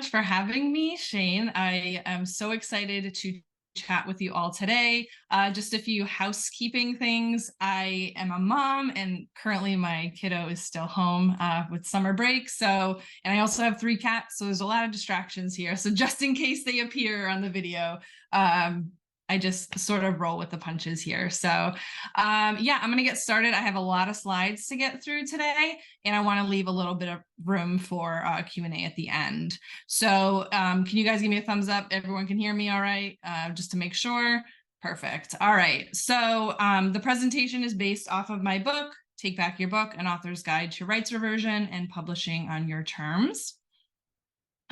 much for having me, Shane. I am so excited to chat with you all today. Just a few housekeeping things. I am a mom, and currently my kiddo is still home with summer break. And I also have 3 cats, so there's a lot of distractions here. So just in case they appear on the video, I just sort of roll with the punches here. Yeah, I'm going to get started. I have a lot of slides to get through today, and I want to leave a little bit of room for Q&A at the end. Can you guys give me a thumbs up? Everyone can hear me all right? Just to make sure. Perfect. All right. The presentation is based off of my book, Take Back Your Book, An Author's Guide to Rights Reversion and Publishing on Your Terms.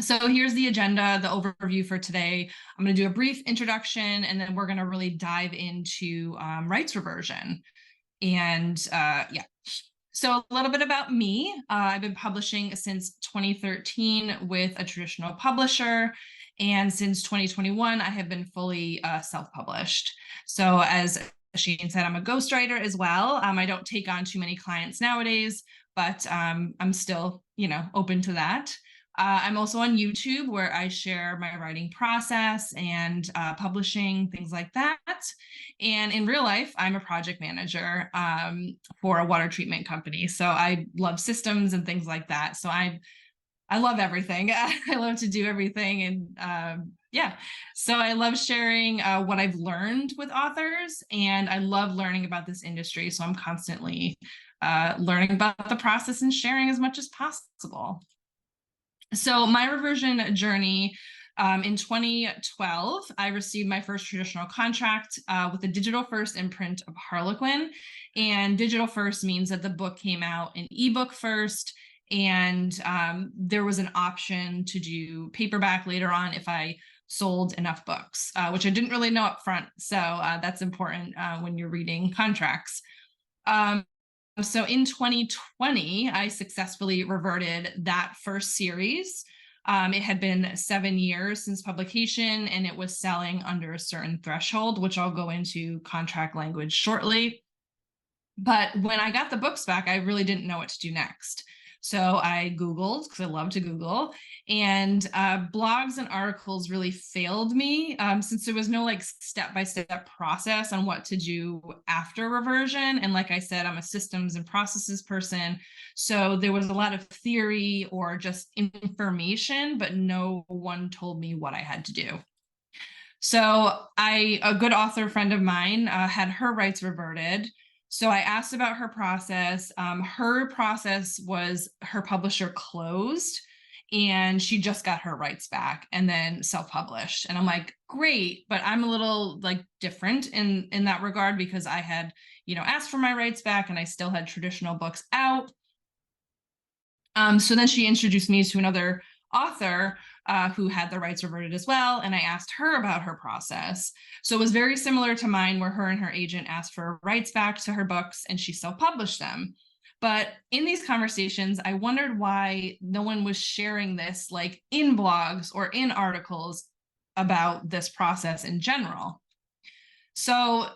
So here's the agenda, the overview for today. I'm going to do a brief introduction, and then we're going to really dive into rights reversion. So a little bit about me. I've been publishing since 2013 with a traditional publisher, and since 2021, I have been fully self-published. So as Shane said, I'm a ghostwriter as well. I don't take on too many clients nowadays, but I'm still, open to that. I'm also on YouTube, where I share my writing process and publishing, things like that. And in real life, I'm a project manager for a water treatment company. So I love systems and things like that. So I love everything. I love to do everything. And so I love sharing what I've learned with authors, and I love learning about this industry. So I'm constantly learning about the process and sharing as much as possible. So my reversion journey, in 2012, I received my first traditional contract with the digital first imprint of Harlequin. And digital first means that the book came out in ebook first, and there was an option to do paperback later on if I sold enough books, which I didn't really know up front. So that's important when you're reading contracts. So in 2020, I successfully reverted that first series. It had been 7 years since publication, and it was selling under a certain threshold, which I'll go into contract language shortly. But when I got the books back, I really didn't know what to do next. So I Googled, because I love to Google, and blogs and articles really failed me since there was no step-by-step process on what to do after reversion. And like I said, I'm a systems and processes person. So there was a lot of theory or just information, but no one told me what I had to do. So a good author friend of mine had her rights reverted. So I asked about her process. Her process was her publisher closed, and she just got her rights back and then self-published. And I'm like, great, but I'm a little different in that regard, because I had, asked for my rights back, and I still had traditional books out. So then she introduced me to another author who had the rights reverted as well, and I asked her about her process. So it was very similar to mine, where her and her agent asked for rights back to her books, and she self-published them. But in these conversations, I wondered why no one was sharing this in blogs or in articles about this process in general. So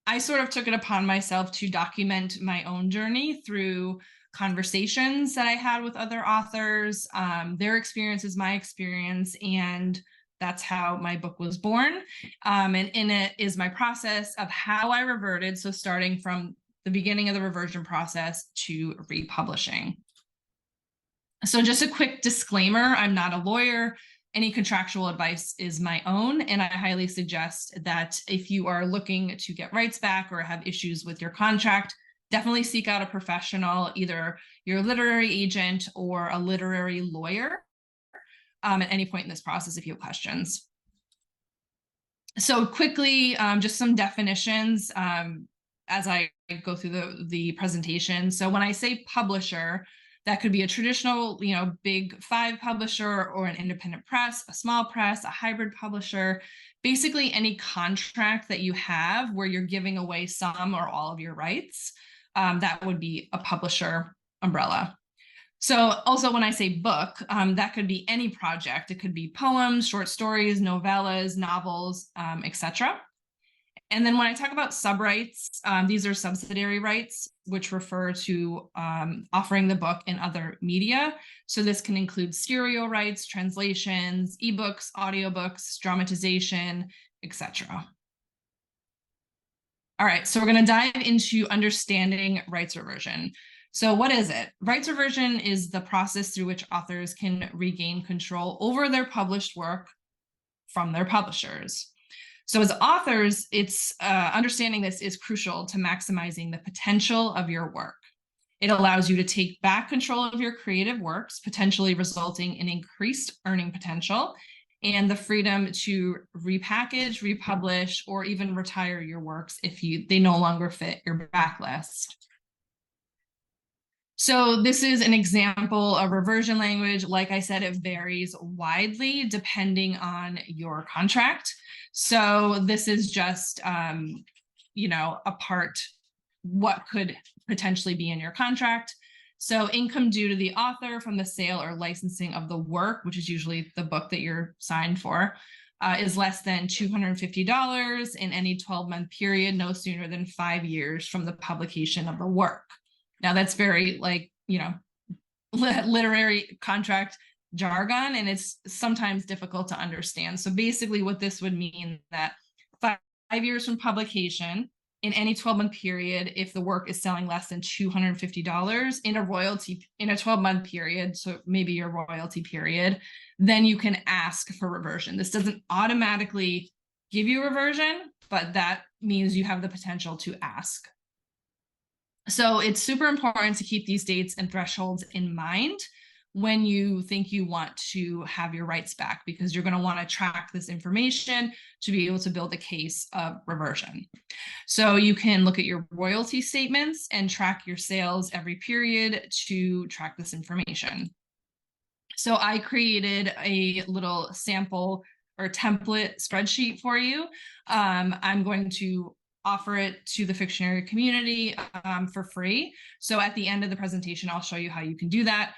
I sort of took it upon myself to document my own journey through conversations that I had with other authors. Their experience is my experience, and that's how my book was born. And in it is my process of how I reverted, so starting from the beginning of the reversion process to republishing. So just a quick disclaimer, I'm not a lawyer. Any contractual advice is my own, and I highly suggest that if you are looking to get rights back or have issues with your contract, definitely seek out a professional, either your literary agent or a literary lawyer at any point in this process if you have questions. So quickly, just some definitions as I go through the presentation. So when I say publisher, that could be a traditional, big 5 publisher, or an independent press, a small press, a hybrid publisher, basically any contract that you have where you're giving away some or all of your rights. That would be a publisher umbrella. So also when I say book, that could be any project. It could be poems, short stories, novellas, novels, etc. And then when I talk about subrights, these are subsidiary rights, which refer to offering the book in other media. So this can include stereo rights, translations, ebooks, audiobooks, dramatization, etc. All right, so we're going to dive into understanding rights reversion. So what is it? Rights reversion is the process through which authors can regain control over their published work from their publishers. So as authors, it's understanding this is crucial to maximizing the potential of your work. It allows you to take back control of your creative works, potentially resulting in increased earning potential and the freedom to repackage, republish, or even retire your works if they no longer fit your backlist. So this is an example of reversion language. Like I said, it varies widely depending on your contract. So this is just, a part what could potentially be in your contract. So income due to the author from the sale or licensing of the work, which is usually the book that you're signed for, is less than $250 in any 12-month period, no sooner than 5 years from the publication of the work. Now that's very literary contract jargon, and it's sometimes difficult to understand. So basically what this would mean that 5 years from publication, in any 12-month period, if the work is selling less than $250 in a 12-month period, so maybe your royalty period, then you can ask for reversion. This doesn't automatically give you reversion, but that means you have the potential to ask. So it's super important to keep these dates and thresholds in mind when you think you want to have your rights back, because you're going to want to track this information to be able to build a case of reversion. So you can look at your royalty statements and track your sales every period to track this information. So I created a little sample or template spreadsheet for you. I'm going to offer it to the Fictionary community for free. So at the end of the presentation, I'll show you how you can do that.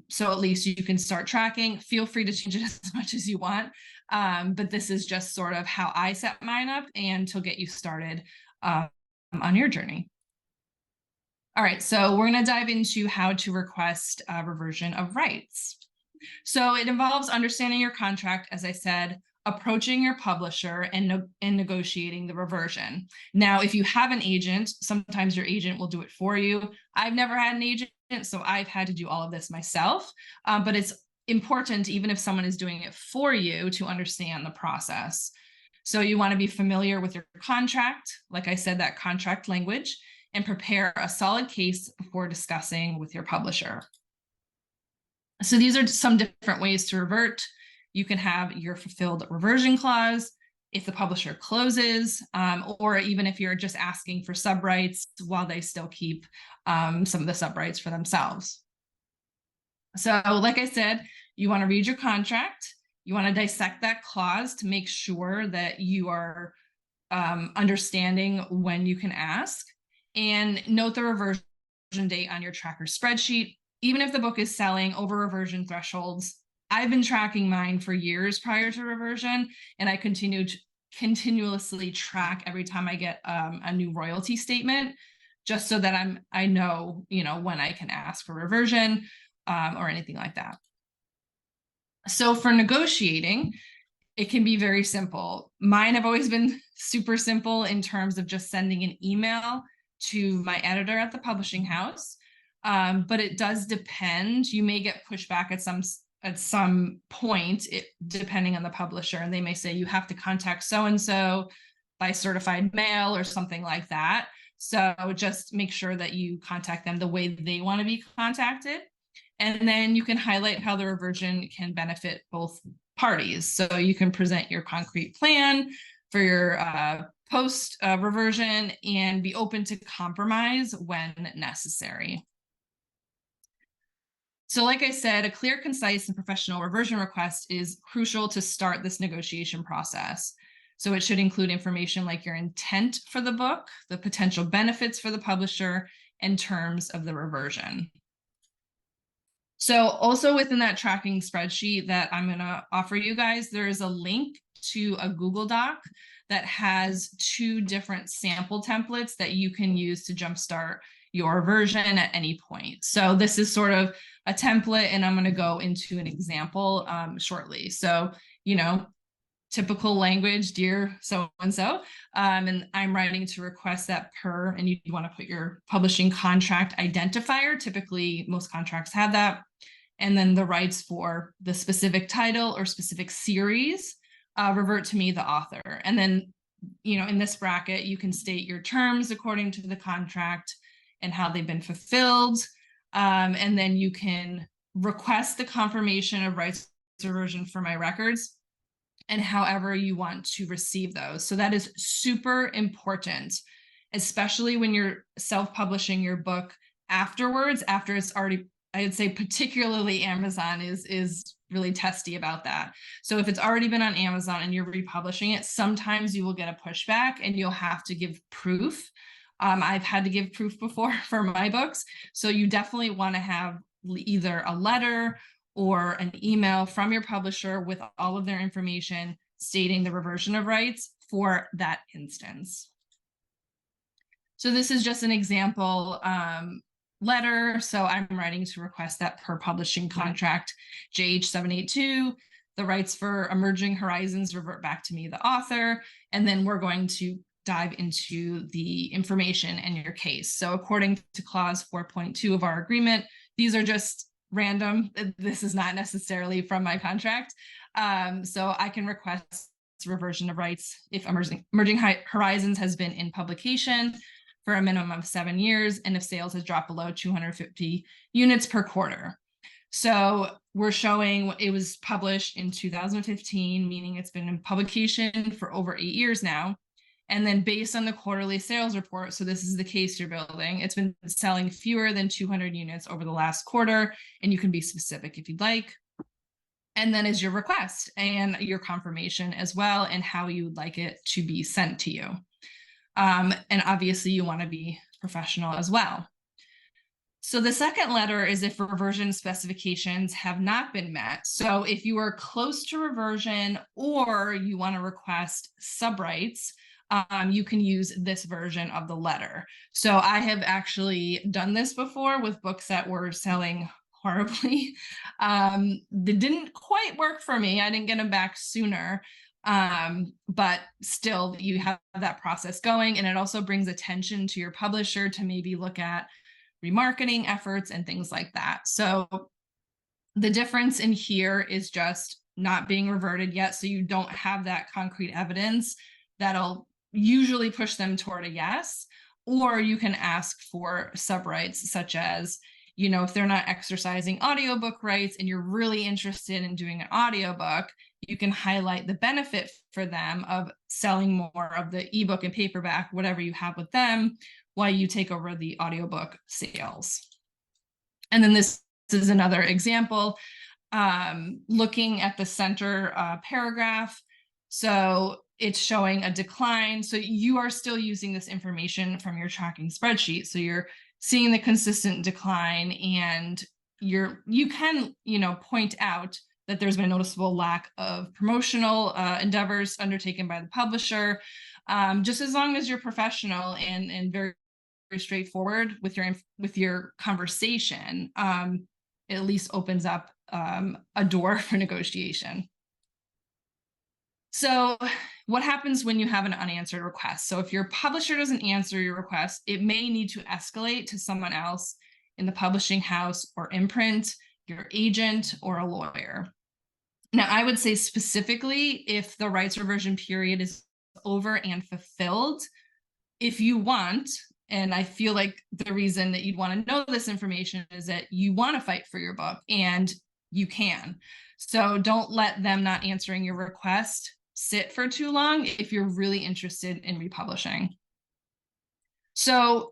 So at least you can start tracking. Feel free to change it as much as you want. But this is just sort of how I set mine up and to get you started on your journey. All right, so we're going to dive into how to request a reversion of rights. So it involves understanding your contract, as I said, approaching your publisher and negotiating the reversion. Now, if you have an agent, sometimes your agent will do it for you. I've never had an agent, so I've had to do all of this myself, but it's important, even if someone is doing it for you, to understand the process. So you want to be familiar with your contract, like I said, that contract language, and prepare a solid case before discussing with your publisher. So these are some different ways to revert. You can have your fulfilled reversion clause if the publisher closes, or even if you're just asking for subrights while they still keep some of the subrights for themselves. So like I said, you want to read your contract. You want to dissect that clause to make sure that you are understanding when you can ask, and note the reversion date on your tracker spreadsheet. Even if the book is selling over reversion thresholds, I've been tracking mine for years prior to reversion, and I continuously track every time I get a new royalty statement, just so that I know, when I can ask for reversion or anything like that. So for negotiating, it can be very simple. Mine have always been super simple in terms of just sending an email to my editor at the publishing house. But it does depend. You may get pushback at some point, depending on the publisher, and they may say you have to contact so-and-so by certified mail or something like that. So just make sure that you contact them the way they want to be contacted. And then you can highlight how the reversion can benefit both parties. So you can present your concrete plan for your post reversion and be open to compromise when necessary. So like I said, a clear, concise, and professional reversion request is crucial to start this negotiation process. So it should include information like your intent for the book, the potential benefits for the publisher, and terms of the reversion. So also within that tracking spreadsheet that I'm going to offer you guys, there is a link to a Google Doc that has 2 different sample templates that you can use to jumpstart your version at any point. So this is sort of a template, and I'm going to go into an example shortly. So, typical language, dear so-and-so, and I'm writing to request that per, and you want to put your publishing contract identifier. Typically, most contracts have that. And then the rights for the specific title or specific series revert to me, the author. And then, in this bracket, you can state your terms according to the contract and how they've been fulfilled. And then you can request the confirmation of rights reversion for my records and however you want to receive those. So that is super important, especially when you're self-publishing your book afterwards, after it's already, I'd say particularly Amazon is really testy about that. So if it's already been on Amazon and you're republishing it, sometimes you will get a pushback and you'll have to give proof. I've had to give proof before for my books. So you definitely want to have either a letter or an email from your publisher with all of their information stating the reversion of rights for that instance. So this is just an example letter. So I'm writing to request that per publishing contract JH782, the rights for Emerging Horizons revert back to me, the author, and then we're going to dive into the information in your case. So according to clause 4.2 of our agreement, these are just random. This is not necessarily from my contract. So I can request reversion of rights if Emerging Horizons has been in publication for a minimum of 7 years, and if sales has dropped below 250 units per quarter. So we're showing it was published in 2015, meaning it's been in publication for over 8 years now. And then based on the quarterly sales report, so this is the case you're building, it's been selling fewer than 200 units over the last quarter, and you can be specific if you'd like. And then is your request and your confirmation as well, and how you would like it to be sent to you. And obviously you want to be professional as well. So the second letter is if reversion specifications have not been met. So if you are close to reversion or you want to request subrights, you can use this version of the letter. So I have actually done this before with books that were selling horribly. That didn't quite work for me. I didn't get them back sooner. But still, you have that process going, and it also brings attention to your publisher to maybe look at remarketing efforts and things like that. So the difference in here is just not being reverted yet. So you don't have that concrete evidence that'll usually push them toward a yes, or you can ask for subrights, such as, if they're not exercising audiobook rights and you're really interested in doing an audiobook, you can highlight the benefit for them of selling more of the ebook and paperback, whatever you have with them, while you take over the audiobook sales. And then this is another example, looking at the center paragraph. So it's showing a decline. So you are still using this information from your tracking spreadsheet. So you're seeing the consistent decline, and you can, point out that there's been a noticeable lack of promotional endeavors undertaken by the publisher. Just as long as you're professional and very, very straightforward with your conversation, it at least opens up a door for negotiation. So what happens when you have an unanswered request? So if your publisher doesn't answer your request, it may need to escalate to someone else in the publishing house or imprint, your agent, or a lawyer. Now, I would say specifically if the rights reversion period is over and fulfilled, if you want, and I feel like the reason that you'd want to know this information is that you want to fight for your book, and you can. So don't let them not answering your request sit for too long if you're really interested in republishing. So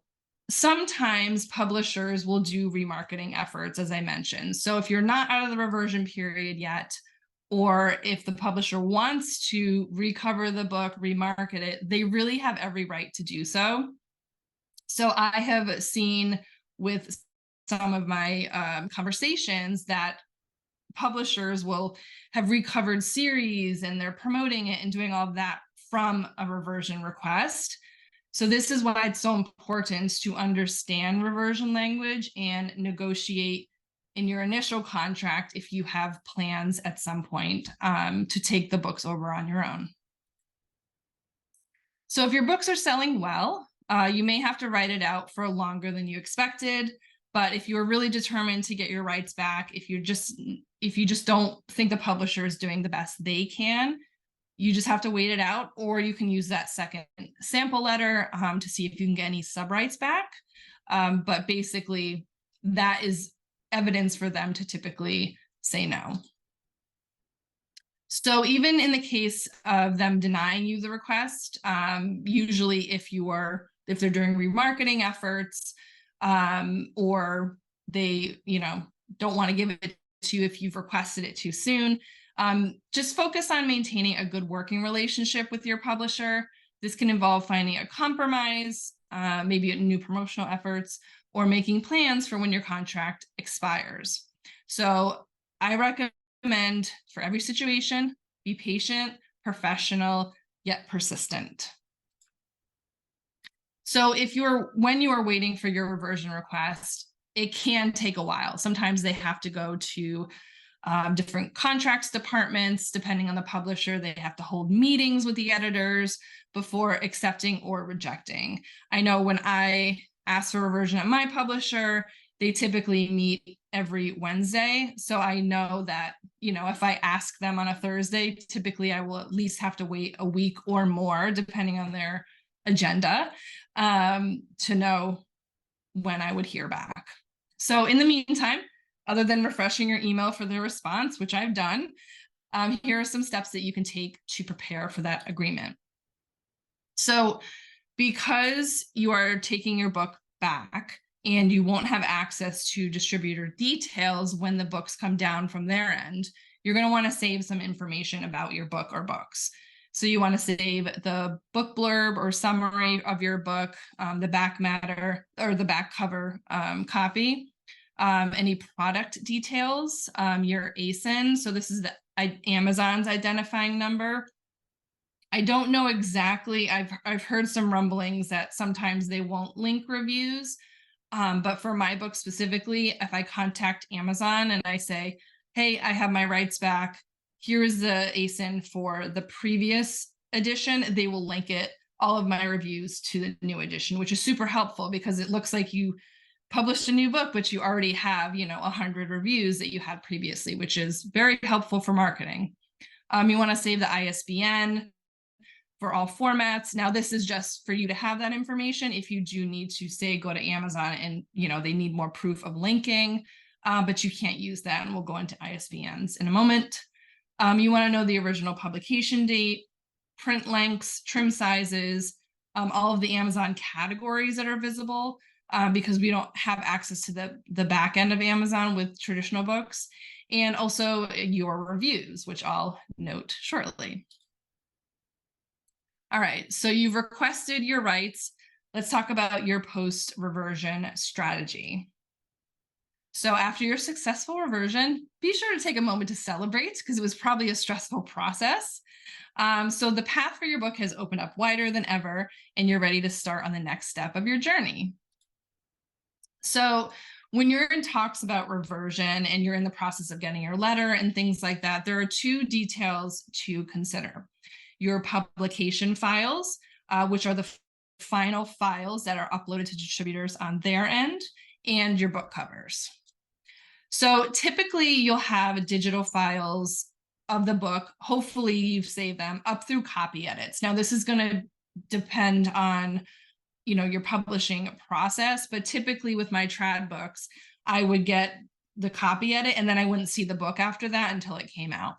sometimes publishers will do remarketing efforts, as I mentioned. So if you're not out of the reversion period yet, or if the publisher wants to recover the book, remarket it, they really have every right to do so. So I have seen with some of my conversations that publishers will have recovered series and they're promoting it and doing all of that from a reversion request. So this is why it's so important to understand reversion language and negotiate in your initial contract if you have plans at some point to take the books over on your own. So if your books are selling well, you may have to write it out for longer than you expected. But if you're really determined to get your rights back, if you just don't think the publisher is doing the best they can, you just have to wait it out, or you can use that second sample letter to see if you can get any sub-rights back. But basically, that is evidence for them to typically say no. So even in the case of them denying you the request, usually if they're doing remarketing efforts, or they, don't want to give it to you if you've requested it too soon, just focus on maintaining a good working relationship with your publisher. This can involve finding a compromise, maybe new promotional efforts, or making plans for when your contract expires. So I recommend for every situation, be patient, professional, yet persistent. So when you are waiting for your reversion request, it can take a while. Sometimes they have to go to different contracts departments, depending on the publisher. They have to hold meetings with the editors before accepting or rejecting. I know when I ask for reversion at my publisher, they typically meet every Wednesday. So I know that, if I ask them on a Thursday, typically I will at least have to wait a week or more, depending on their agenda, to know when I would hear back. So in the meantime, other than refreshing your email for the response, which I've done, here are some steps that you can take to prepare for that agreement. So because you are taking your book back and you won't have access to distributor details when the books come down from their end, you're going to want to save some information about your book or books. So you want to save the book blurb or summary of your book, the back matter or the back cover copy, any product details, your ASIN. So this is Amazon's identifying number. I don't know exactly. I've heard some rumblings that sometimes they won't link reviews. But for my book specifically, if I contact Amazon and I say, hey, I have my rights back, here's the ASIN for the previous edition, they will link all of my reviews to the new edition, which is super helpful because it looks like you published a new book, but you already have, 100 reviews that you had previously, which is very helpful for marketing. You want to save the ISBN for all formats. Now, this is just for you to have that information. If you do need to, say, go to Amazon and, they need more proof of linking, but you can't use that. And we'll go into ISBNs in a moment. You want to know the original publication date, print lengths, trim sizes, all of the Amazon categories that are visible, because we don't have access to the back end of Amazon with traditional books, and also your reviews, which I'll note shortly. All right, so you've requested your rights. Let's talk about your post-reversion strategy. So after your successful reversion, be sure to take a moment to celebrate because it was probably a stressful process. So the path for your book has opened up wider than ever, and you're ready to start on the next step of your journey. So when you're in talks about reversion and you're in the process of getting your letter and things like that, there are two details to consider. Your publication files, which are the final files that are uploaded to distributors on their end, and your book covers. So typically you'll have digital files of the book. Hopefully you've saved them up through copy edits. Now this is going to depend on, your publishing process, but typically with my trad books, I would get the copy edit and then I wouldn't see the book after that until it came out.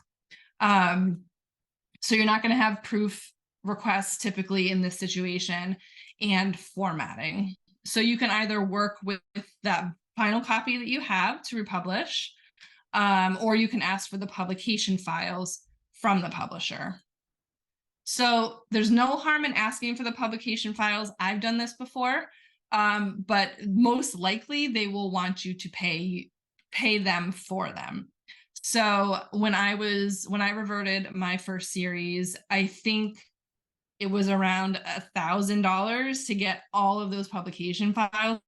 So you're not going to have proof requests typically in this situation and formatting. So you can either work with that final copy that you have to republish, or you can ask for the publication files from the publisher. So there's no harm in asking for the publication files. I've done this before. But most likely they will want you to pay them for them. So when I reverted my first series, I think it was around $1,000 to get all of those publication files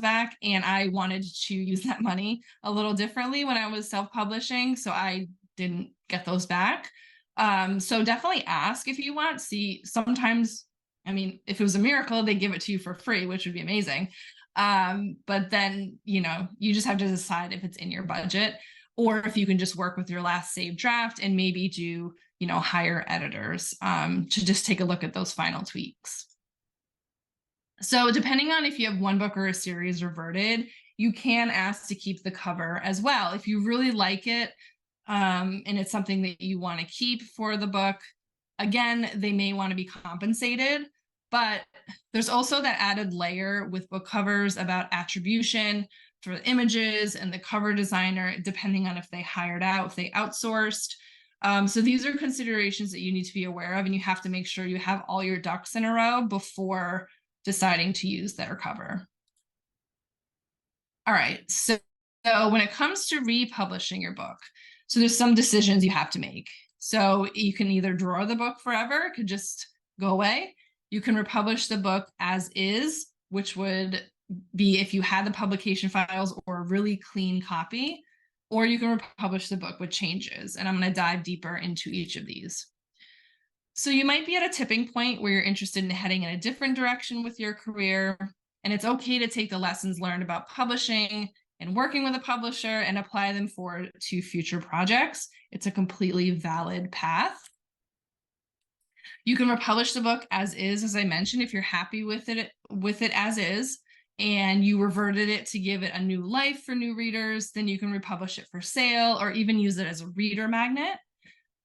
back. And I wanted to use that money a little differently when I was self-publishing, so I didn't get those back. So definitely ask if you want. See, sometimes, I mean, if it was a miracle, they give it to you for free, which would be amazing. But then, you just have to decide if it's in your budget, or if you can just work with your last saved draft and maybe do, hire editors to just take a look at those final tweaks. So depending on if you have one book or a series reverted, you can ask to keep the cover as well. If you really like it, and it's something that you want to keep for the book, again, they may want to be compensated. But there's also that added layer with book covers about attribution for the images and the cover designer, depending on if they hired out, if they outsourced. So these are considerations that you need to be aware of, and you have to make sure you have all your ducks in a row before deciding to use their cover. All right, so when it comes to republishing your book, so there's some decisions you have to make. So you can either drawer the book forever, it could just go away. You can republish the book as is, which would be if you had the publication files or a really clean copy, or you can republish the book with changes. And I'm going to dive deeper into each of these. So you might be at a tipping point where you're interested in heading in a different direction with your career, and it's okay to take the lessons learned about publishing and working with a publisher and apply them to future projects. It's a completely valid path. You can republish the book as is, as I mentioned, if you're happy with it as is, and you reverted it to give it a new life for new readers, then you can republish it for sale or even use it as a reader magnet.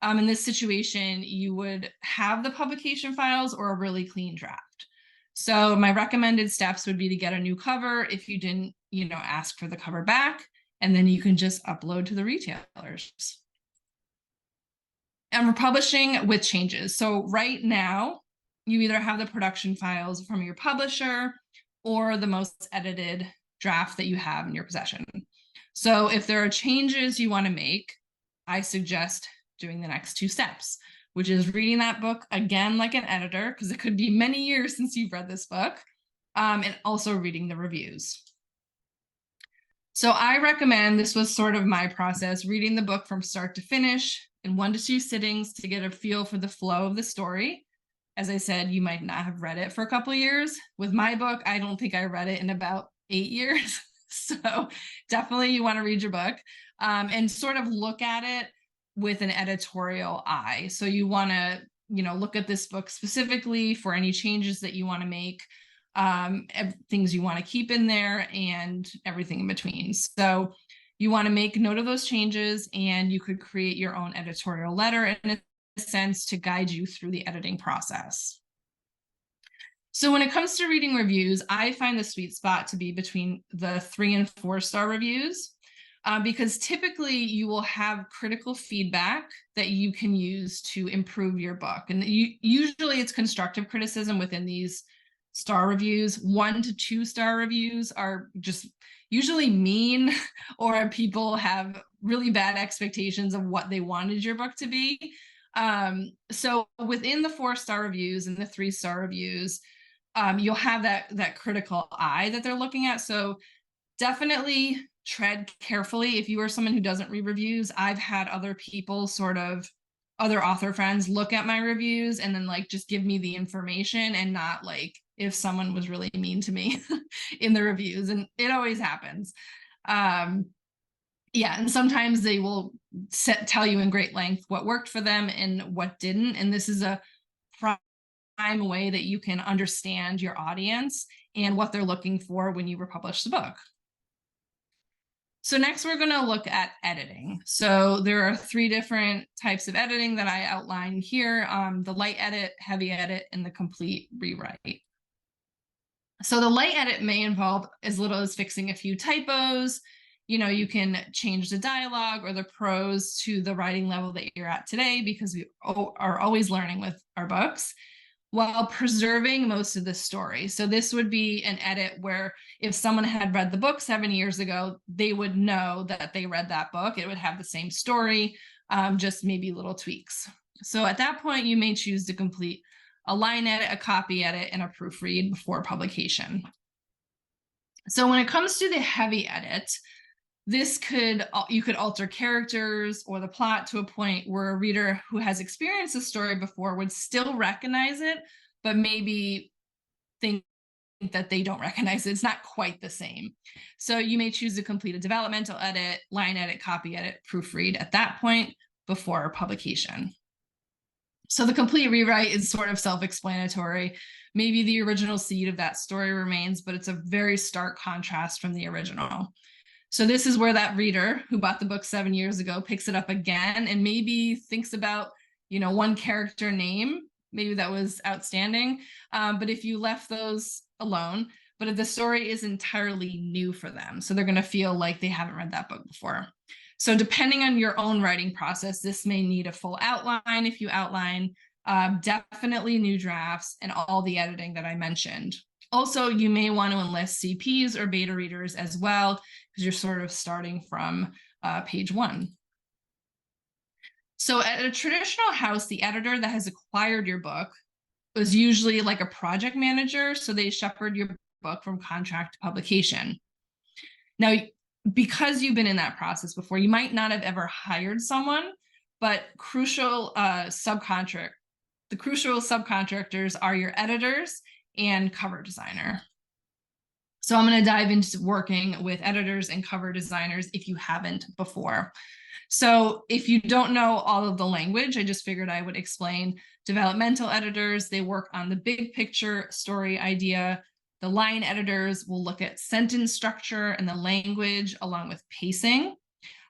In this situation, you would have the publication files or a really clean draft. So my recommended steps would be to get a new cover if you didn't, ask for the cover back, and then you can just upload to the retailers. And republishing with changes. So right now, you either have the production files from your publisher or the most edited draft that you have in your possession. So if there are changes you want to make, I suggest doing the next two steps, which is reading that book again like an editor, because it could be many years since you've read this book, and also reading the reviews. So I recommend, this was sort of my process, reading the book from start to finish in 1 to 2 sittings to get a feel for the flow of the story. As I said, you might not have read it for a couple of years. With my book, I don't think I read it in about 8 years. So definitely you want to read your book and sort of look at it with an editorial eye. So you want to, look at this book specifically for any changes that you want to make, things you want to keep in there, and everything in between. So you want to make note of those changes, and you could create your own editorial letter in a sense to guide you through the editing process. So when it comes to reading reviews, I find the sweet spot to be between the 3 and 4 star reviews. Because typically you will have critical feedback that you can use to improve your book. And usually it's constructive criticism within these star reviews. 1 to 2 star reviews are just usually mean, or people have really bad expectations of what they wanted your book to be. So within the 4 star reviews and the 3 star reviews, you'll have that critical eye that they're looking at. So definitely tread carefully. If you are someone who doesn't read reviews, I've had other people, other author friends, look at my reviews and then just give me the information, and not if someone was really mean to me in the reviews. And it always happens. Yeah, and sometimes they will tell you in great length what worked for them and what didn't. And this is a prime way that you can understand your audience and what they're looking for when you republish the book. So next we're going to look at editing. So there are 3 different types of editing that I outline here: the light edit, heavy edit, and the complete rewrite. So the light edit may involve as little as fixing a few typos. You can change the dialogue or the prose to the writing level that you're at today, because we are always learning with our books. while preserving most of the story. So this would be an edit where if someone had read the book 7 years ago, they would know that they read that book. It would have the same story, just maybe little tweaks. So at that point, you may choose to complete a line edit, a copy edit, and a proofread before publication. So when it comes to the heavy edit, you could alter characters or the plot to a point where a reader who has experienced the story before would still recognize it, but maybe think that they don't recognize it. It's not quite the same. So you may choose to complete a developmental edit, line edit, copy edit, proofread at that point before publication. So the complete rewrite is sort of self-explanatory. Maybe the original seed of that story remains, but it's a very stark contrast from the original. So this is where that reader who bought the book 7 years ago picks it up again and maybe thinks about, one character name, maybe that was outstanding. But if you left those alone, but if the story is entirely new for them, so they're going to feel like they haven't read that book before. So depending on your own writing process, this may need a full outline if you outline, definitely new drafts, and all the editing that I mentioned. Also, you may want to enlist CPs or beta readers as well, because you're sort of starting from page 1. So at a traditional house, the editor that has acquired your book is usually like a project manager, so they shepherd your book from contract to publication. Now, because you've been in that process before, you might not have ever hired someone, but the crucial subcontractors are your editors and cover designer. So I'm going to dive into working with editors and cover designers if you haven't before. So if you don't know all of the language, I just figured I would explain. Developmental editors, they work on the big picture story idea. The line editors will look at sentence structure and the language along with pacing.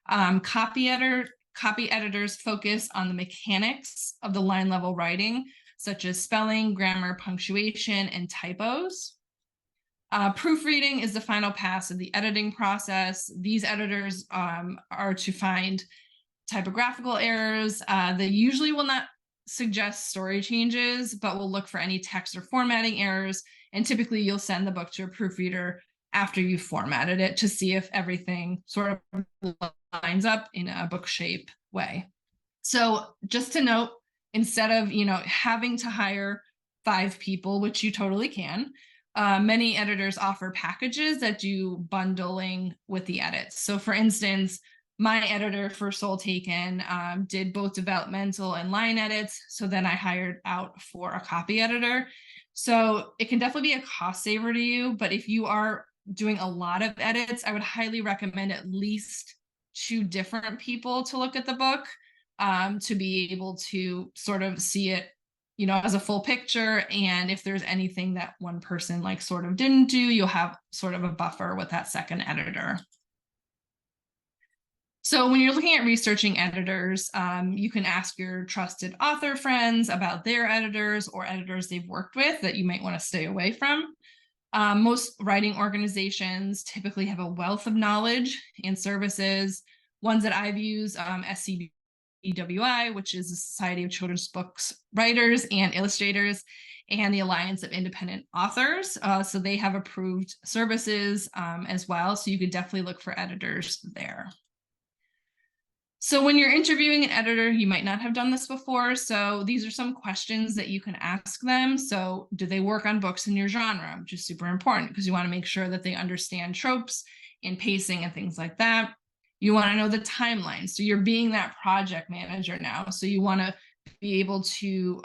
Copy editors focus on the mechanics of the line level writing, such as spelling, grammar, punctuation, and typos. Proofreading is the final pass of the editing process. These editors are to find typographical errors. They usually will not suggest story changes, but will look for any text or formatting errors. And typically you'll send the book to a proofreader after you've formatted it to see if everything sort of lines up in a book shape way. So just to note, instead of, having to hire 5 people, which you totally can, many editors offer packages that do bundling with the edits. So for instance, my editor for Soul Taken did both developmental and line edits. So then I hired out for a copy editor. So it can definitely be a cost saver to you. But if you are doing a lot of edits, I would highly recommend at least 2 different people to look at the book to be able to sort of see it, as a full picture. And if there's anything that one person sort of didn't do, you'll have sort of a buffer with that second editor. So when you're looking at researching editors, you can ask your trusted author friends about their editors or editors they've worked with that you might want to stay away from. Most writing organizations typically have a wealth of knowledge and services. Ones that I've used, SCBWI, which is the Society of Children's Books Writers and Illustrators, and the Alliance of Independent Authors. So they have approved services as well. So you could definitely look for editors there. So when you're interviewing an editor, you might not have done this before. So these are some questions that you can ask them. So do they work on books in your genre, which is super important because you want to make sure that they understand tropes and pacing and things like that. You want to know the timeline. So you're being that project manager now. So you want to be able to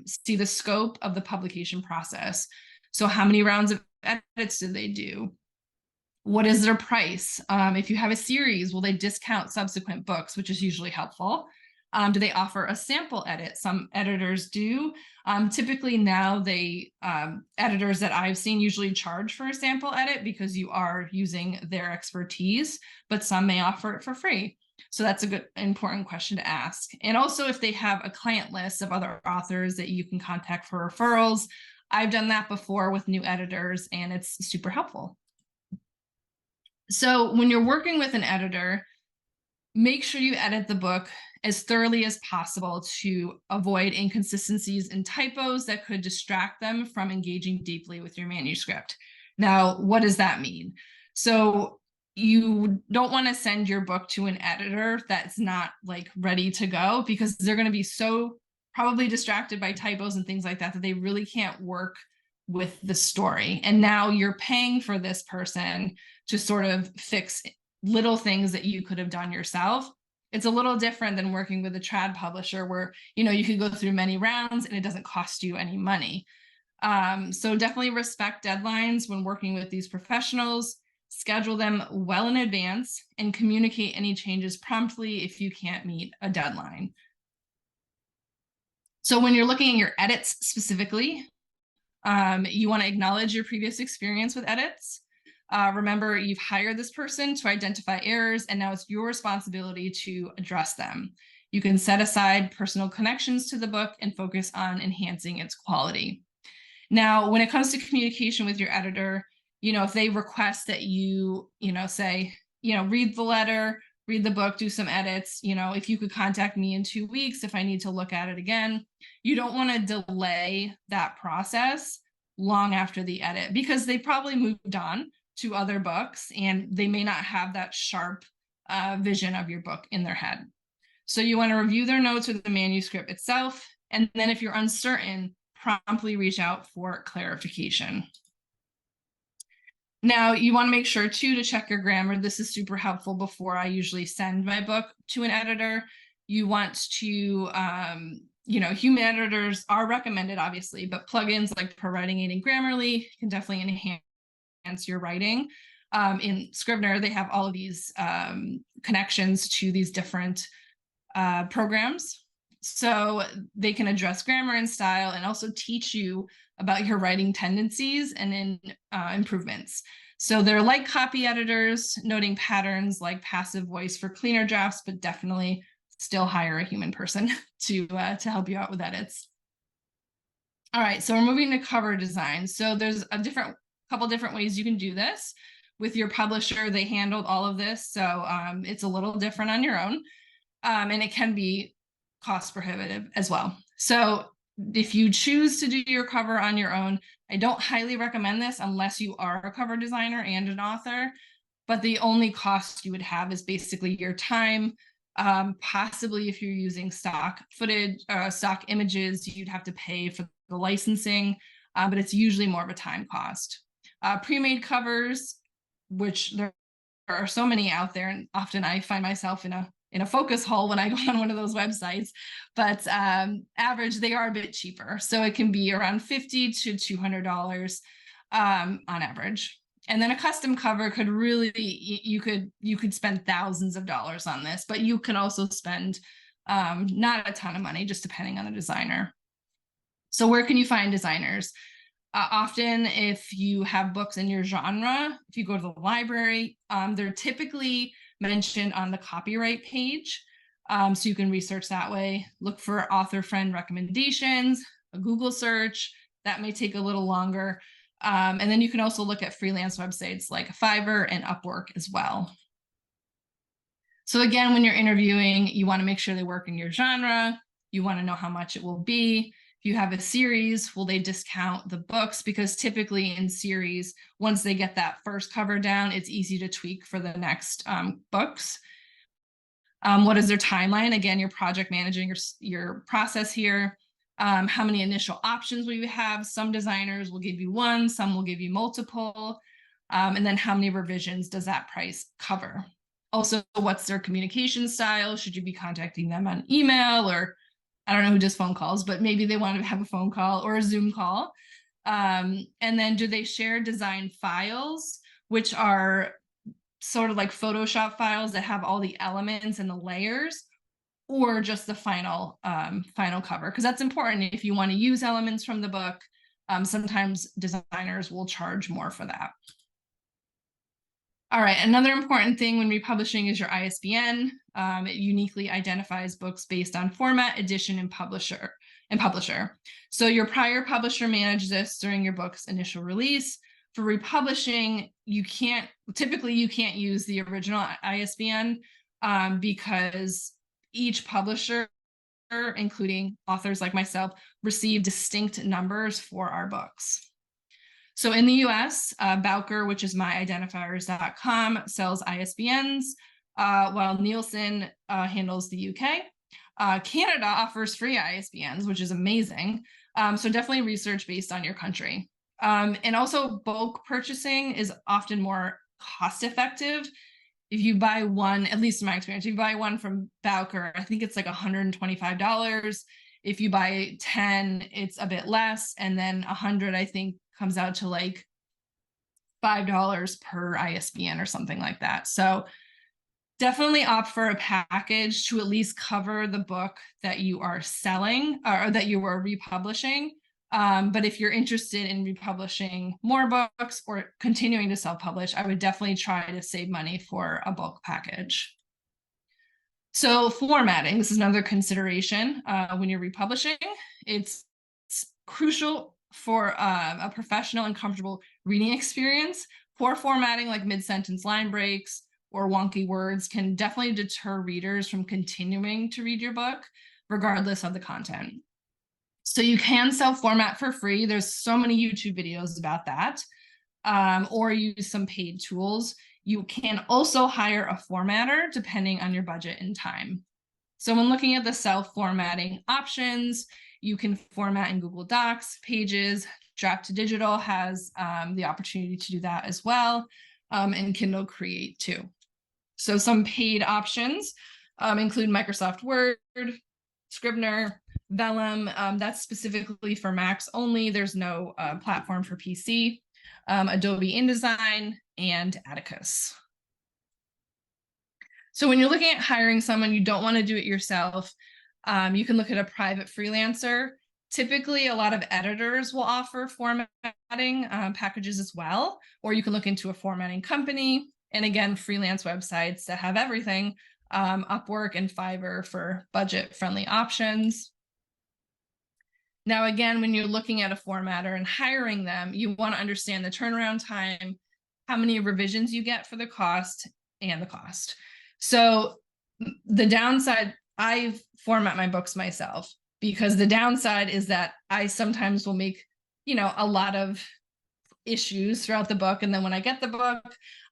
see the scope of the publication process. So how many rounds of edits did they do? What is their price? If you have a series, will they discount subsequent books, which is usually helpful? Do they offer a sample edit? Some editors do. Typically now editors that I've seen usually charge for a sample edit because you are using their expertise, but some may offer it for free. So that's a good, important question to ask. And also if they have a client list of other authors that you can contact for referrals. I've done that before with new editors and it's super helpful. So when you're working with an editor, make sure you edit the book as thoroughly as possible to avoid inconsistencies and typos that could distract them from engaging deeply with your manuscript. Now, what does that mean? So you don't want to send your book to an editor that's not like ready to go, because they're going to be so probably distracted by typos and things like that that they really can't work with the story. And now you're paying for this person to sort of fix little things that you could have done yourself. It's a little different than working with a trad publisher where, you know, you could go through many rounds and it doesn't cost you any money. So definitely respect deadlines when working with these professionals, schedule them well in advance, and communicate any changes promptly if you can't meet a deadline. So when you're looking at your edits specifically, you want to acknowledge your previous experience with edits. Remember, you've hired this person to identify errors, and now it's your responsibility to address them. You can set aside personal connections to the book and focus on enhancing its quality. Now, when it comes to communication with your editor, you know, if they request that you, say, read the letter, read the book, do some edits, if you could contact me in 2 weeks if I need to look at it again, you don't want to delay that process long after the edit, because they probably moved on to other books and they may not have that sharp vision of your book in their head. So you want to review their notes or the manuscript itself. And then if you're uncertain, promptly reach out for clarification. Now, you want to make sure, too, to check your grammar. This is super helpful before I usually send my book to an editor. You want to, human editors are recommended, obviously, but plugins like ProWriting Aid and Grammarly can definitely enhance your writing. In Scrivener, they have all of these connections to these different programs. So they can address grammar and style and also teach you about your writing tendencies and improvements. So they're like copy editors, noting patterns like passive voice for cleaner drafts, but definitely still hire a human person to help you out with edits. All right, so we're moving to cover design. So there's a couple different ways you can do this. With your publisher, they handled all of this, so it's a little different on your own, and it can be cost prohibitive as well. So if you choose to do your cover on your own, I don't highly recommend this unless you are a cover designer and an author, but the only cost you would have is basically your time. Possibly if you're using stock footage, stock images, you'd have to pay for the licensing, but it's usually more of a time cost. Pre-made covers, which there are so many out there, and often I find myself in a focus hole when I go on one of those websites, but average, they are a bit cheaper. So it can be around $50 to $200 on average. And then a custom cover could really, you could spend thousands of dollars on this, but you can also spend not a ton of money, just depending on the designer. So where can you find designers? Often if you have books in your genre, if you go to the library, they're typically mentioned on the copyright page. So you can research that way. Look for author friend recommendations, a Google search. That may take a little longer. And then you can also look at freelance websites like Fiverr and Upwork as well. So again, when you're interviewing, you want to make sure they work in your genre. You want to know how much it will be. If you have a series, will they discount the books? Because typically in series, once they get that first cover down, it's easy to tweak for the next books. What is their timeline? Again, you're project managing your process here. How many initial options will you have? Some designers will give you one, some will give you multiple. And then how many revisions does that price cover? Also, what's their communication style? Should you be contacting them on email, or I don't know who does phone calls, but maybe they want to have a phone call or a Zoom call. And then do they share design files, which are sort of like Photoshop files that have all the elements and the layers, or just the final cover? Because that's important if you want to use elements from the book. Sometimes designers will charge more for that. All right, another important thing when republishing is your ISBN. It uniquely identifies books based on format, edition, and publisher. So your prior publisher managed this during your book's initial release. For republishing, you can't use the original ISBN because each publisher, including authors like myself, receive distinct numbers for our books. So in the US, Bowker, which is myidentifiers.com, sells ISBNs, while Nielsen handles the UK. Canada offers free ISBNs, which is amazing. So definitely research based on your country. And also bulk purchasing is often more cost effective. If you buy one, at least in my experience, if you buy one from Bowker, I think it's like $125. If you buy 10, it's a bit less. And then 100, I think, comes out to like $5 per ISBN or something like that. So definitely opt for a package to at least cover the book that you are selling or that you are republishing. But if you're interested in republishing more books or continuing to self-publish, I would definitely try to save money for a bulk package. So formatting, this is another consideration when you're republishing. It's crucial for a professional and comfortable reading experience. Poor formatting like mid-sentence line breaks or wonky words can definitely deter readers from continuing to read your book, regardless of the content. So you can self-format for free. There's so many YouTube videos about that, or use some paid tools. You can also hire a formatter depending on your budget and time. So when looking at the self-formatting options, you can format in Google Docs, Pages, Draft to Digital has the opportunity to do that as well, and Kindle Create too. So some paid options include Microsoft Word, Scrivener, Vellum, that's specifically for Macs only. There's no platform for PC, Adobe InDesign, and Atticus. So when you're looking at hiring someone, you don't want to do it yourself. You can look at a private freelancer. Typically, a lot of editors will offer formatting packages as well, or you can look into a formatting company. And again, freelance websites that have everything, Upwork and Fiverr for budget-friendly options. Now, again, when you're looking at a formatter and hiring them, you want to understand the turnaround time, how many revisions you get for the cost, and the cost. So the downside, I format my books myself because the downside is that I sometimes will make, a lot of issues throughout the book. And then when I get the book,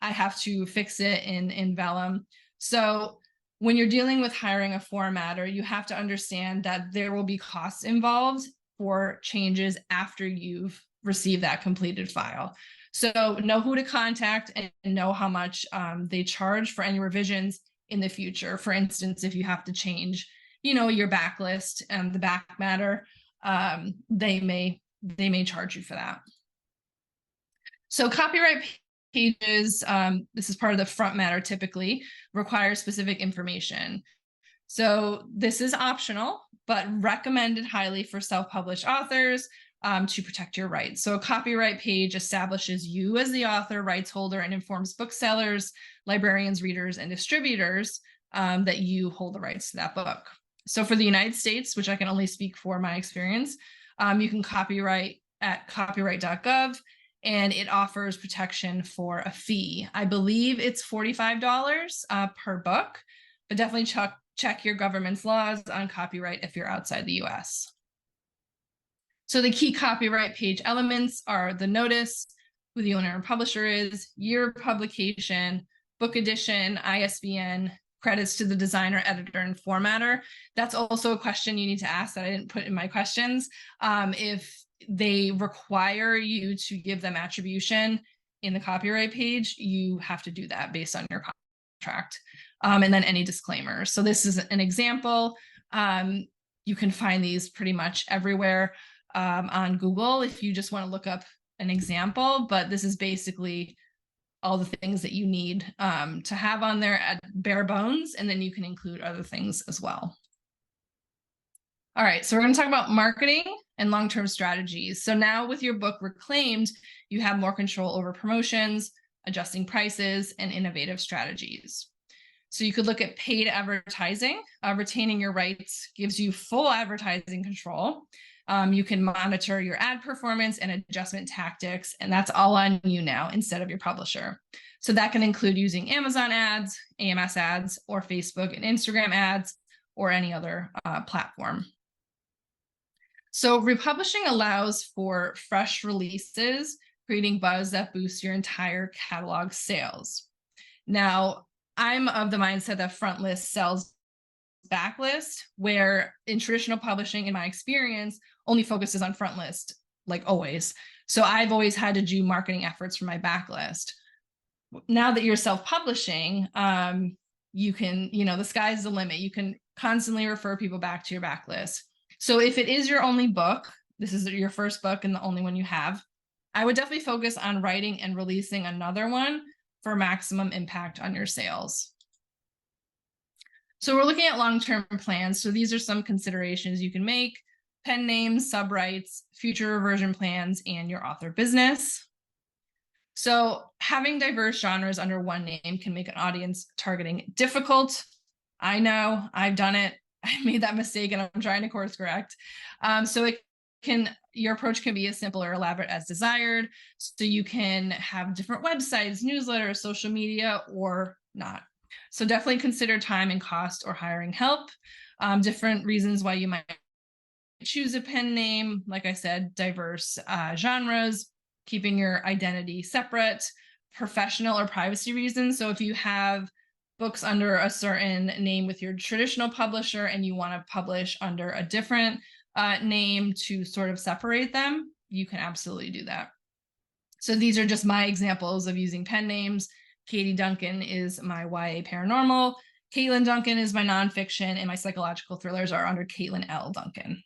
I have to fix it in Vellum. So when you're dealing with hiring a formatter, you have to understand that there will be costs involved for changes after you've received that completed file. So know who to contact and know how much they charge for any revisions in the future. For instance, if you have to change, your backlist and the back matter, they may charge you for that. So copyright pages, this is part of the front matter, typically require specific information. So this is optional, but recommended highly for self-published authors to protect your rights. So a copyright page establishes you as the author, rights holder, and informs booksellers, librarians, readers, and distributors that you hold the rights to that book. So for the United States, which I can only speak for my experience, you can copyright at copyright.gov, and it offers protection for a fee. I believe it's $45 per book, but definitely check your government's laws on copyright if you're outside the US. So the key copyright page elements are the notice, who the owner and publisher is, year of publication, book edition, ISBN, credits to the designer, editor, and formatter. That's also a question you need to ask that I didn't put in my questions. If they require you to give them attribution in the copyright page, you have to do that based on your contract. And then any disclaimers. So this is an example. You can find these pretty much everywhere on Google if you just want to look up an example, but this is basically all the things that you need to have on there at bare bones, and then you can include other things as well. All right, so we're going to talk about marketing and long-term strategies. So now with your book reclaimed, you have more control over promotions, adjusting prices, and innovative strategies. So you could look at paid advertising. Retaining your rights gives you full advertising control. You can monitor your ad performance and adjustment tactics, and that's all on you now instead of your publisher. So that can include using Amazon ads, AMS ads, or Facebook and Instagram ads, or any other platform. So republishing allows for fresh releases, creating buzz that boosts your entire catalog sales. Now, I'm of the mindset that frontlist sells backlist, where in traditional publishing, in my experience, only focuses on frontlist, like always. So I've always had to do marketing efforts for my backlist. Now that you're self-publishing, you can, the sky's the limit. You can constantly refer people back to your backlist. So if it is your only book, this is your first book and the only one you have, I would definitely focus on writing and releasing another one for maximum impact on your sales. So we're looking at long-term plans. So these are some considerations you can make: pen names, subrights, future reversion plans, and your author business. So having diverse genres under one name can make an audience targeting difficult. I know, I've done it. I made that mistake and I'm trying to course correct. So your approach can be as simple or elaborate as desired. So you can have different websites, newsletters, social media, or not. So definitely consider time and cost or hiring help. Different reasons why you might choose a pen name. Like I said, diverse genres, keeping your identity separate, professional or privacy reasons. So if you have books under a certain name with your traditional publisher and you want to publish under a different name to sort of separate them, you can absolutely do that. So these are just my examples of using pen names. Katie Duncan is my YA paranormal. Katlyn Duncan is my nonfiction, and my psychological thrillers are under Katlyn L. Duncan.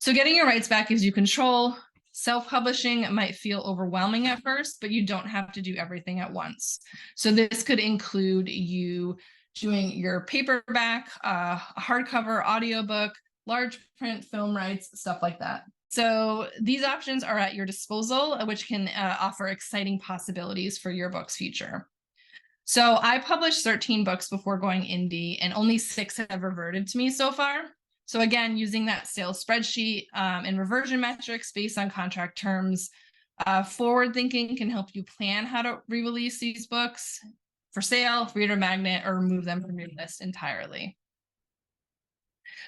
So getting your rights back gives you control. Self-publishing might feel overwhelming at first, but you don't have to do everything at once. So this could include you doing your paperback, a hardcover, audiobook, large print, film rights, stuff like that. So these options are at your disposal, which can offer exciting possibilities for your book's future. So I published 13 books before going indie, and only 6 have reverted to me so far. So again, using that sales spreadsheet and reversion metrics based on contract terms, forward thinking can help you plan how to re-release these books for sale, reader magnet, or remove them from your list entirely.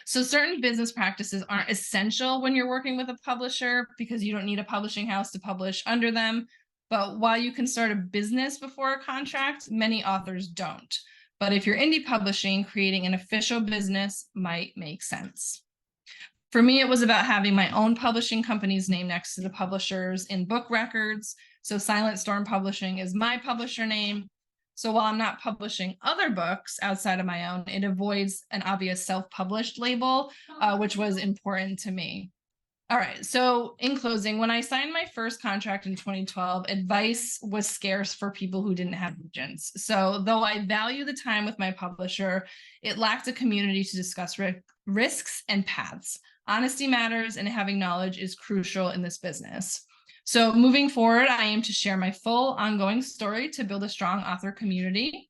So certain business practices aren't essential when you're working with a publisher, because you don't need a publishing house to publish under them. But while you can start a business before a contract, many authors don't. But if you're indie publishing, creating an official business might make sense. For me, it was about having my own publishing company's name next to the publishers in book records. So Silent Storm Publishing is my publisher name. So while I'm not publishing other books outside of my own, it avoids an obvious self-published label, which was important to me. All right, so in closing, when I signed my first contract in 2012, advice was scarce for people who didn't have agents. So though I value the time with my publisher, it lacked a community to discuss risks and paths. Honesty matters, and having knowledge is crucial in this business. So moving forward, I aim to share my full ongoing story to build a strong author community.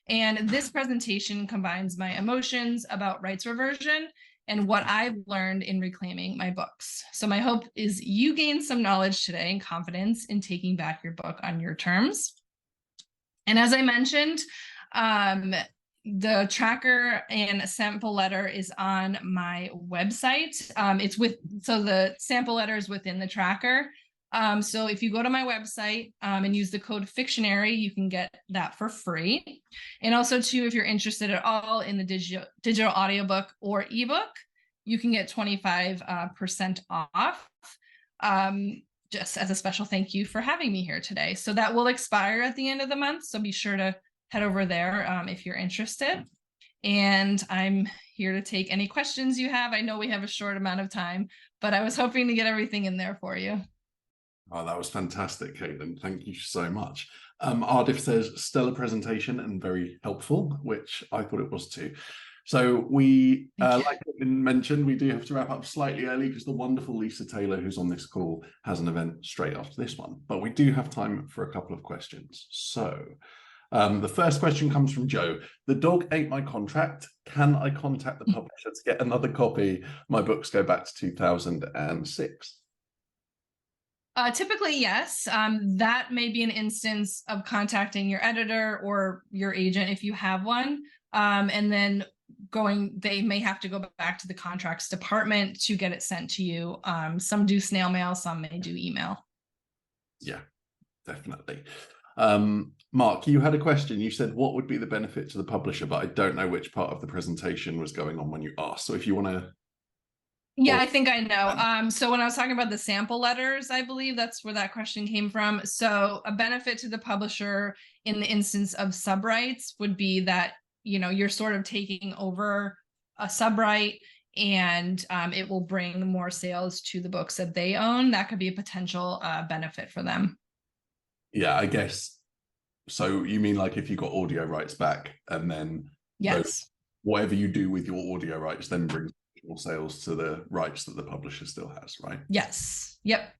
And this presentation combines my emotions about rights reversion and what I've learned in reclaiming my books. So my hope is you gain some knowledge today and confidence in taking back your book on your terms. And as I mentioned, the tracker and sample letter is on my website. So the sample letter is within the tracker. So if you go to my website and use the code Fictionary, you can get that for free. And also too, if you're interested at all in the digital audiobook or ebook, you can get 25% off, just as a special thank you for having me here today. So that will expire at the end of the month. So be sure to head over there if you're interested. And I'm here to take any questions you have. I know we have a short amount of time, but I was hoping to get everything in there for you. Oh, that was fantastic, Katlyn. Thank you so much. Ardif says stellar presentation and very helpful, which I thought it was too. So we, like Katlyn mentioned, we do have to wrap up slightly early because the wonderful Lisa Taylor, who's on this call, has an event straight after this one. But we do have time for a couple of questions. So the first question comes from Joe. The dog ate my contract. Can I contact the publisher to get another copy? My books go back to 2006. Typically, yes. That may be an instance of contacting your editor or your agent if you have one. And then they may have to go back to the contracts department to get it sent to you. Some do snail mail, some may do email. Yeah, definitely. Mark, you had a question. You said, what would be the benefit to the publisher? But I don't know which part of the presentation was going on when you asked. So if you want to. Yeah, I think I know. So when I was talking about the sample letters, I believe that's where that question came from. So a benefit to the publisher in the instance of subrights would be that, you know, you're sort of taking over a subright, and it will bring more sales to the books that they own. That could be a potential benefit for them. Yeah, I guess. So you mean like if you got audio rights back, and then Yes, whatever you do with your audio rights then brings more sales to the rights that the publisher still has, right? yes, yep.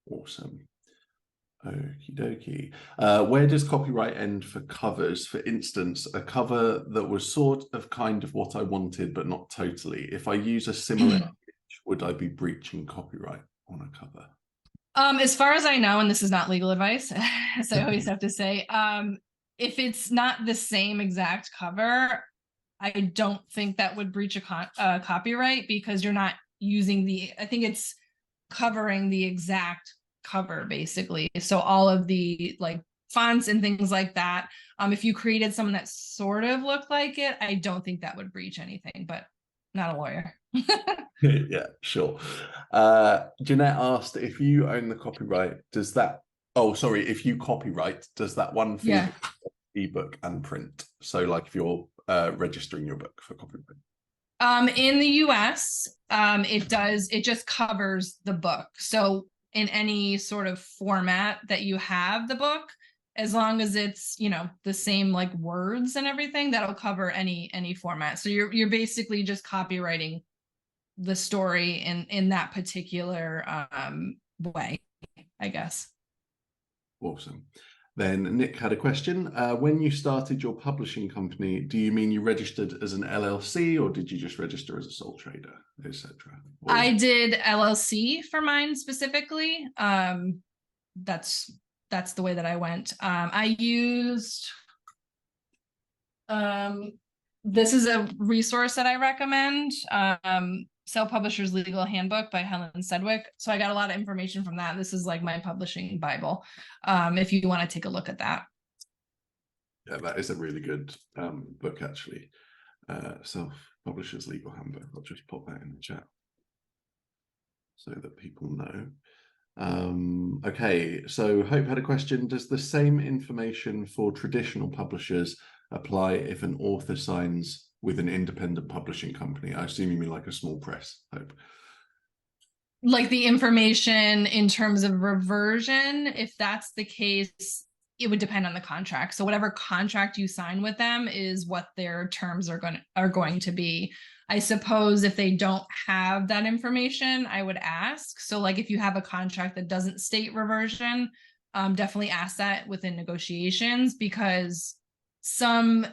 Awesome. Okie dokie. Where does copyright end for covers? For instance, a cover that was sort of kind of what I wanted, but not totally. If I use a similar image, would I be breaching copyright on a cover? As far as I know, and this is not legal advice, as I always have to say, if it's not the same exact cover, I don't think that would breach a copyright, because you're not using I think it's covering the exact cover, basically. So all of the like fonts and things like that. If you created something that sort of looked like it, I don't think that would breach anything, but not a lawyer. Yeah, sure. Jeanette asked, if you own the copyright, does that, oh, sorry, if you copyright, does that one feed ebook and print? So like if you're registering your book for copyright. In the US, it just covers the book. So in any sort of format that you have the book, as long as it's, you know, the same like words and everything, that'll cover any format. So you're basically just copywriting the story in that particular way, I guess. Awesome. Then Nick had a question. When you started your publishing company, do you mean you registered as an LLC, or did you just register as a sole trader, etc.? I did LLC for mine specifically. That's the way that I went. I used this is a resource that I recommend. Self-Publisher's Legal Handbook by Helen Sedgwick. So I got a lot of information from that. This is like my publishing Bible, if you want to take a look at that. Yeah, that is a really good book, actually. Self-Publisher's Legal Handbook. I'll just pop that in the chat so that people know. Okay, so Hope had a question. Does the same information for traditional publishers apply if an author signs with an independent publishing company? I assume you mean like a small press, Hope. Like the information in terms of reversion, if that's the case, it would depend on the contract. So whatever contract you sign with them is what their terms are going to be. I suppose if they don't have that information, I would ask. So like if you have a contract that doesn't state reversion, definitely ask that within negotiations, because some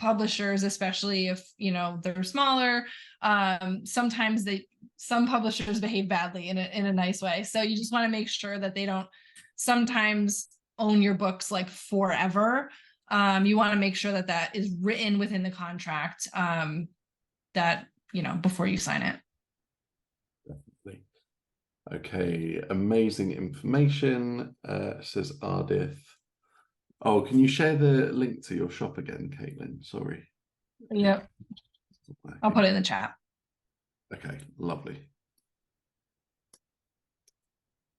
publishers, especially if, you know, they're smaller, sometimes some publishers behave badly in a nice way. So you just want to make sure that they don't sometimes own your books like forever. You want to make sure that that is written within the contract, that, you know, before you sign it. Definitely. Okay, amazing information, says Ardith. Oh, can you share the link to your shop again, Caitlin? Sorry. Yep. I'll put it in the chat. Okay, lovely.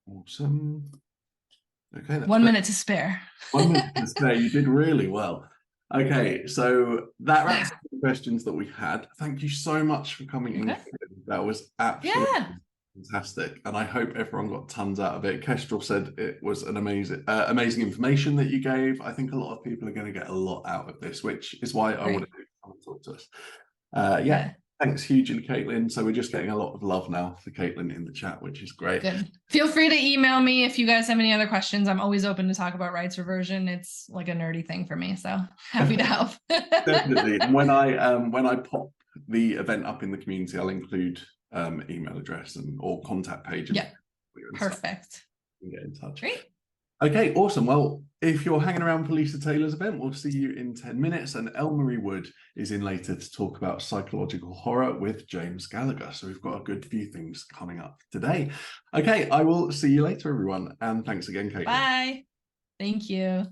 Awesome. Okay. That's 1 minute to spare. 1 minute to spare. You did really well. Okay, so that wraps up the questions that we had. Thank you so much for coming in. That was absolutely fantastic, and I hope everyone got tons out of it. Kestrel said it was an amazing information that you gave. I think a lot of people are going to get a lot out of this, which is why I wanted to come and talk to us. Yeah, thanks hugely, Caitlin. So we're just getting a lot of love now for Caitlin in the chat, which is great. Good. Feel free to email me if you guys have any other questions. I'm always open to talk about rights reversion. It's like a nerdy thing for me, so happy to help. Definitely. And when I pop the event up in the community, I'll include email address or contact pages. Yeah. Perfect. Get in touch. Great. Okay, awesome. Well, if you're hanging around for Lisa Taylor's event, we'll see you in 10 minutes. And Elmarie Wood is in later to talk about psychological horror with James Gallagher. So we've got a good few things coming up today. Okay, I will see you later, everyone. And thanks again, Katlyn. Bye. Thank you.